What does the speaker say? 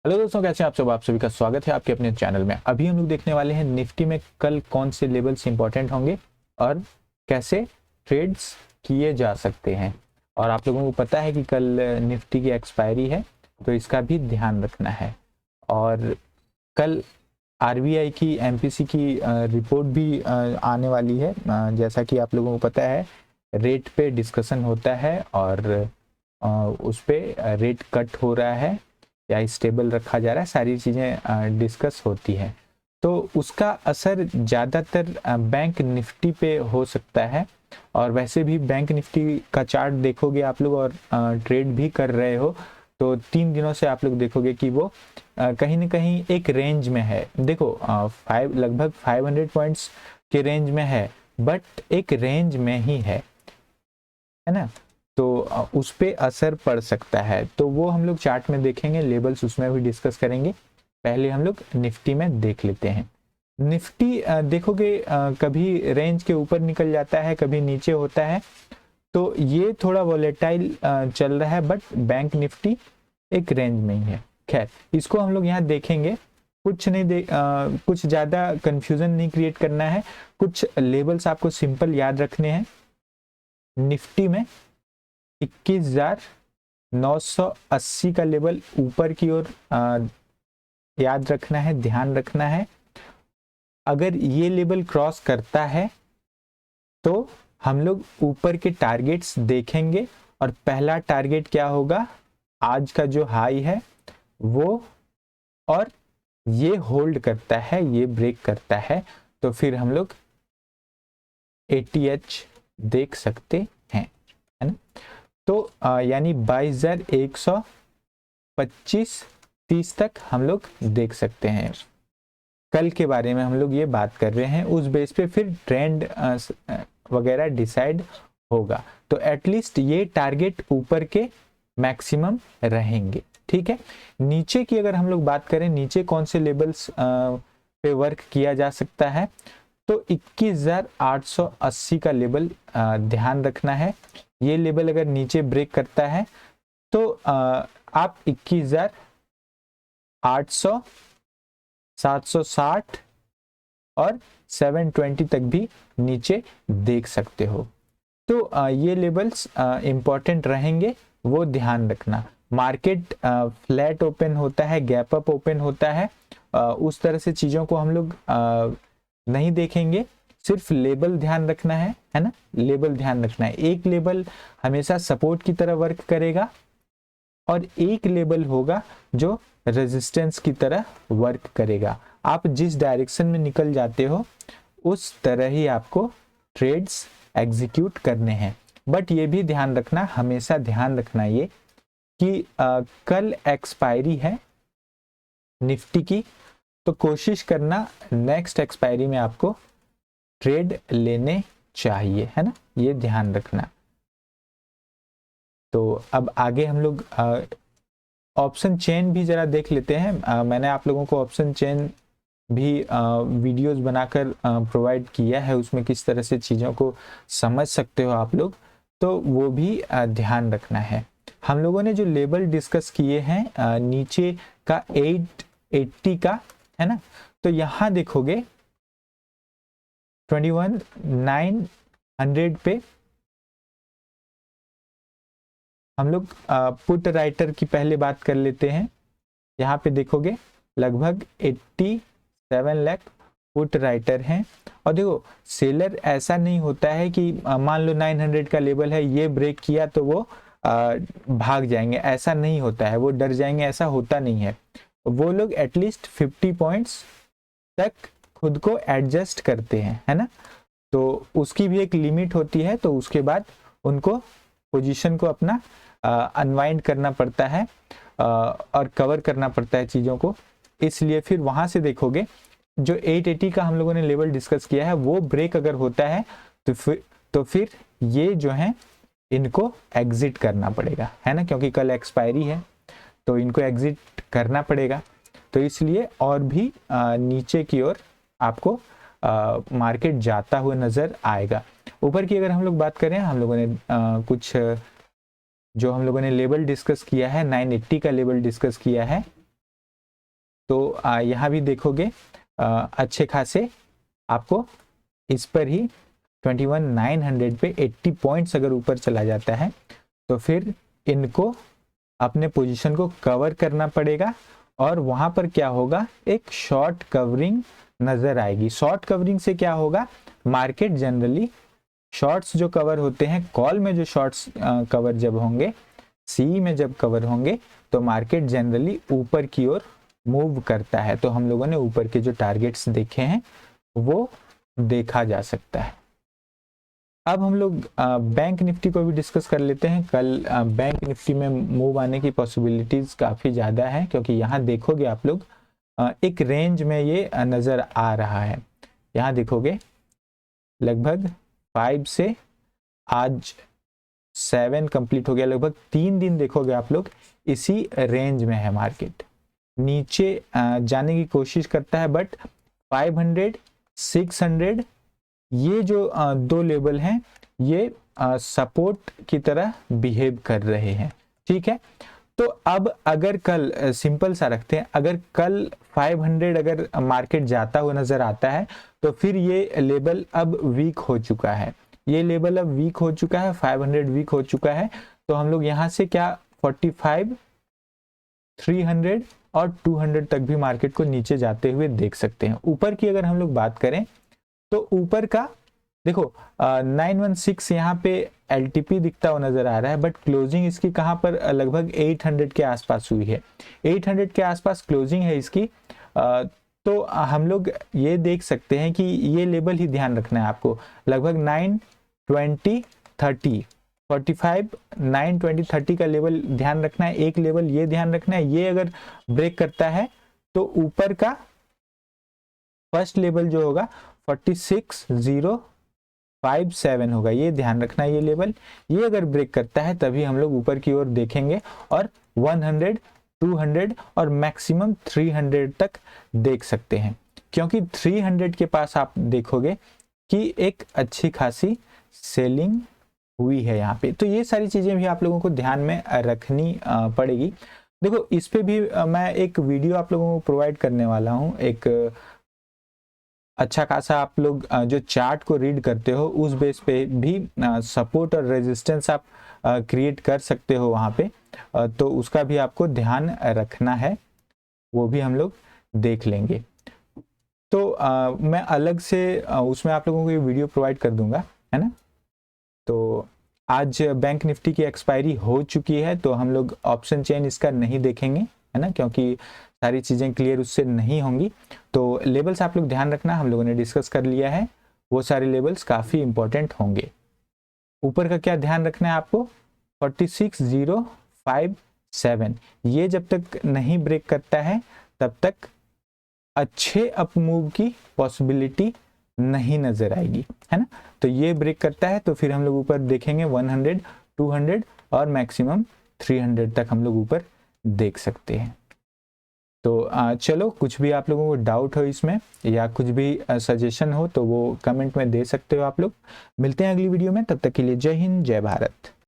Hello दोस्तों, कैसे हैं आप सब। आप सभी का स्वागत है आपके अपने चैनल में। अभी हम लोग देखने वाले हैं निफ्टी में कल कौन से लेवल्स इंपॉर्टेंट होंगे और कैसे ट्रेड्स किए जा सकते हैं। और आप लोगों को पता है कि कल निफ्टी की एक्सपायरी है, तो इसका भी ध्यान रखना है। और कल आरबीआई की एमपीसी की रिपोर्ट भी आने वाली है। जैसा कि आप लोगों को पता है, रेट पे डिस्कशन होता है और उस पे रेट कट हो रहा है या स्टेबल रखा जा रहा है, सारी चीज़ें डिस्कस होती हैं। तो उसका असर ज़्यादातर बैंक निफ्टी पे हो सकता है। और वैसे भी बैंक निफ्टी का चार्ट देखोगे आप लोग और ट्रेड भी कर रहे हो, तो 3 दिनों से आप लोग देखोगे कि वो कहीं ना कहीं एक रेंज में है। देखो, लगभग 500 पॉइंट्स के रेंज में है, बट एक रेंज में ही है ना। तो उस पे असर पड़ सकता है, तो वो हम लोग चार्ट में देखेंगे, लेबल्स उसमें भी डिस्कस करेंगे। पहले हम लोग निफ्टी में देख लेते हैं। निफ्टी देखोगे कभी रेंज के ऊपर निकल जाता है, कभी नीचे होता है, तो ये थोड़ा वॉलेटाइल चल रहा है। बट बैंक निफ्टी एक रेंज में ही है। खैर, इसको हम लोग यहाँ देखेंगे। कुछ नहीं कुछ ज़्यादा कंफ्यूजन नहीं क्रिएट करना है। कुछ लेबल्स आपको सिंपल याद रखने हैं। निफ्टी में 21,980 का लेवल ऊपर की ओर याद रखना है, ध्यान रखना है। अगर ये लेवल क्रॉस करता है तो हम लोग ऊपर के टारगेट्स देखेंगे। और पहला टारगेट क्या होगा, आज का जो हाई है वो, और ये होल्ड करता है, ये ब्रेक करता है, तो फिर हम लोग ATH देख सकते हैं, है ना। तो यानी 22,125-30 तक हम लोग देख सकते हैं। कल के बारे में हम लोग ये बात कर रहे हैं, उस बेस पे फिर ट्रेंड वगैरह डिसाइड होगा। तो एटलीस्ट ये टारगेट ऊपर के मैक्सिमम रहेंगे, ठीक है। नीचे की अगर हम लोग बात करें, नीचे कौन से लेवल्स पे वर्क किया जा सकता है, तो 21,880 का लेवल ध्यान रखना है। ये लेवल अगर नीचे ब्रेक करता है तो आप 21,800, 760 और 720 तक भी नीचे देख सकते हो। तो ये लेवल्स इंपॉर्टेंट रहेंगे, वो ध्यान रखना। मार्केट फ्लैट ओपन होता है, गैप अप ओपन होता है, उस तरह से चीज़ों को हम लोग नहीं देखेंगे। सिर्फ लेबल ध्यान रखना है ना। लेबल ध्यान रखना है। एक लेबल हमेशा सपोर्ट की तरह वर्क करेगा और एक लेबल होगा जो रेजिस्टेंस की तरह वर्क करेगा। आप जिस डायरेक्शन में निकल जाते हो उस तरह ही आपको ट्रेड्स एग्जीक्यूट करने हैं। बट ये भी ध्यान रखना, हमेशा ध्यान रखना ये कि कल एक्सपायरी है निफ्टी की, तो कोशिश करना नेक्स्ट एक्सपायरी में आपको ट्रेड लेने चाहिए, है ना। ये ध्यान रखना। तो अब आगे हम लोग ऑप्शन चेन भी जरा देख लेते हैं। मैंने आप लोगों को ऑप्शन चेन भी वीडियोस बनाकर प्रोवाइड किया है, उसमें किस तरह से चीज़ों को समझ सकते हो आप लोग, तो वो भी ध्यान रखना है। हम लोगों ने जो लेवल डिस्कस किए हैं नीचे का 880 का, है ना, तो यहाँ देखोगे 21,900 पे हम लोग पुट राइटर की पहले बात कर लेते हैं। यहाँ पे देखोगे लगभग 87 लाख पुट राइटर हैं। और देखो, सेलर ऐसा नहीं होता है कि मान लो 900 का लेवल है, ये ब्रेक किया तो वो भाग जाएंगे, ऐसा नहीं होता है। वो डर जाएंगे, ऐसा होता नहीं है। वो लोग एटलीस्ट 50 पॉइंट्स तक खुद को एडजस्ट करते हैं, है ना। तो उसकी भी एक लिमिट होती है, तो उसके बाद उनको पोजीशन को अपना अनवाइंड करना पड़ता है और कवर करना पड़ता है चीज़ों को। इसलिए फिर वहां से देखोगे जो 880 का हम लोगों ने लेवल डिस्कस किया है, वो ब्रेक अगर होता है तो फिर ये जो है इनको एग्जिट करना पड़ेगा, है ना, क्योंकि कल एक्सपायरी है तो इनको एग्जिट करना पड़ेगा। तो इसलिए और भी नीचे की ओर आपको मार्केट जाता हुआ नजर आएगा। ऊपर की अगर हम लोग बात करें, हम लोगों ने कुछ जो हम लोगों ने लेवल डिस्कस किया है, 980 का लेवल डिस्कस किया है। तो यहाँ भी देखोगे अच्छे खासे आपको इस पर ही 21,900 पे 80 पॉइंट्स अगर ऊपर चला जाता है तो फिर इनको अपने पोजीशन को कवर करना पड़ेगा और वहां पर क्या होगा, एक शॉर्ट कवरिंग नजर आएगी। शॉर्ट कवरिंग से क्या होगा, मार्केट जनरली शॉर्ट्स जो कवर होते हैं, कॉल में जो शॉर्ट्स कवर जब होंगे, सी में जब कवर होंगे तो मार्केट जनरली ऊपर की ओर मूव करता है। तो हम लोगों ने ऊपर के जो टारगेट्स देखे हैं वो देखा जा सकता है। अब हम लोग बैंक निफ्टी को भी डिस्कस कर लेते हैं। कल बैंक निफ्टी में मूव आने की पॉसिबिलिटीज काफ़ी ज़्यादा है, क्योंकि यहाँ देखोगे आप लोग एक रेंज में ये नज़र आ रहा है। यहाँ देखोगे लगभग 5 से आज 7 कंप्लीट हो गया, लगभग 3 दिन देखोगे आप लोग इसी रेंज में है मार्केट। नीचे जाने की कोशिश करता है बट 500 600 ये जो दो लेवल हैं ये सपोर्ट की तरह बिहेव कर रहे हैं। ठीक है, तो अब अगर कल सिंपल सा रखते हैं, अगर कल 500 अगर मार्केट जाता हुआ नजर आता है तो फिर ये लेवल अब वीक हो चुका है, ये लेवल अब वीक हो चुका है, 500 वीक हो चुका है। तो हम लोग यहाँ से क्या 45 300 और 200 तक भी मार्केट को नीचे जाते हुए देख सकते हैं। ऊपर की अगर हम लोग बात करें तो ऊपर का देखो 916 यहाँ पे LTP दिखता हुआ नजर आ रहा है, बट क्लोजिंग इसकी कहाँ पर लगभग 800 के आसपास हुई है, 800 के आसपास क्लोजिंग है इसकी। तो हम लोग ये देख सकते हैं कि ये लेवल ही ध्यान रखना है आपको, लगभग 920 30 45 920 30 का लेवल ध्यान रखना है। एक लेवल ये ध्यान रखना है, ये अगर ब्रेक करता है तो ऊपर का फर्स्ट लेवल जो होगा 46057 होगा, ये ध्यान रखना है। ये लेवल ये अगर ब्रेक करता है तभी हम लोग ऊपर की ओर देखेंगे और 100 200 और मैक्सिमम 300 तक देख सकते हैं, क्योंकि 300 के पास आप देखोगे कि एक अच्छी खासी सेलिंग हुई है यहाँ पे। तो ये सारी चीजें भी आप लोगों को ध्यान में रखनी पड़ेगी। देखो इस पे भी मैं एक वीडियो आप लोगों को प्रोवाइड करने वाला हूँ, एक अच्छा खासा आप लोग जो चार्ट को रीड करते हो उस बेस पे भी सपोर्ट और रेजिस्टेंस आप क्रिएट कर सकते हो वहाँ पे, तो उसका भी आपको ध्यान रखना है, वो भी हम लोग देख लेंगे। तो मैं अलग से उसमें आप लोगों को ये वीडियो प्रोवाइड कर दूंगा, है ना। तो आज बैंक निफ्टी की एक्सपायरी हो चुकी है तो हम लोग ऑप्शन चेन इसका नहीं देखेंगे, है ना, क्योंकि सारी चीज़ें क्लियर उससे नहीं होंगी। तो लेवल्स आप लोग ध्यान रखना, हम लोगों ने डिस्कस कर लिया है, वो सारे लेवल्स काफ़ी इंपॉर्टेंट होंगे। ऊपर का क्या ध्यान रखना है आपको, 46057 ये जब तक नहीं ब्रेक करता है तब तक अच्छे अप मूव की पॉसिबिलिटी नहीं नजर आएगी, है ना। तो ये ब्रेक करता है तो फिर हम लोग ऊपर देखेंगे 100 200 और मैक्सिमम 300 तक हम लोग ऊपर देख सकते हैं। तो चलो, कुछ भी आप लोगों को डाउट हो इसमें या कुछ भी सजेशन हो तो वो कमेंट में दे सकते हो आप लोग। मिलते हैं अगली वीडियो में, तब तक के लिए जय हिंद जय भारत।